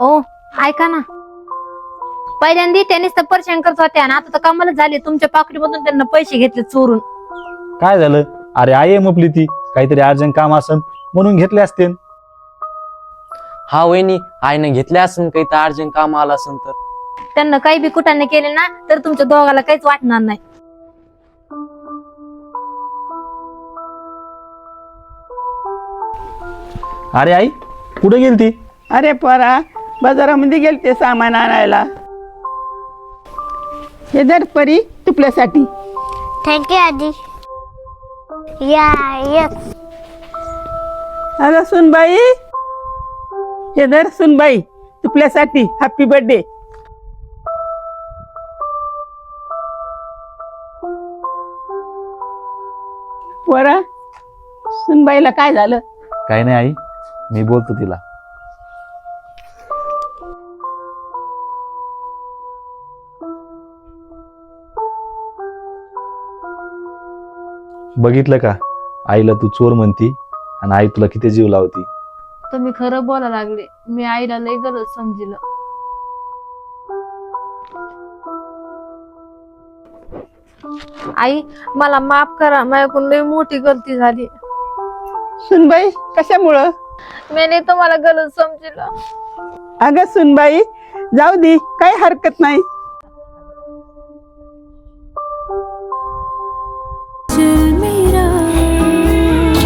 ओ ऐका ना, पहिल्यांदा त्यांनीच तर परेशान करत होत्या आणि आता तर कामाला झाले. तुमच्या पाकिटमधून त्यांना पैसे घेतले चोरून. काय झालं? अरे आई मुपली ती काहीतरी अर्जंट काम असन म्हणून घेतले असते. हा वहिनी, आईने घेतले असेल काही तर अर्जंट काम आलं असेल तर. त्यांना काही बी कुठाने केले ना तर तुमच्या दोघाला काहीच वाटणार नाही. अरे आई कुठे गेलती? अरे पोरा, बाजारामध्ये गेलते सामान आणायला. हे दर परी तुपल्यासाठी. थँक्यू आजी. या यस. अरे सुनबाई, हे दर सुनबाई तुपल्यासाठी. Happy birthday. पोरा, सुनबाईला काय झालं? काही नाही आई, मी बोलतो तिला. बघितलं का, आईला तू चोर म्हणती आणि आई तुला किती जीव लावती. तुम्ही खरं बोला लागले. मी आईला लय गलत समजिलं. आई मला माफ करा, माझ्याकडून लय मोठी गलती झाली. सुनबाई कशामुळं? मी तुम्हाला गलत समजिलं. अगं सुनबाई, जाऊ दे, काही हरकत नाही.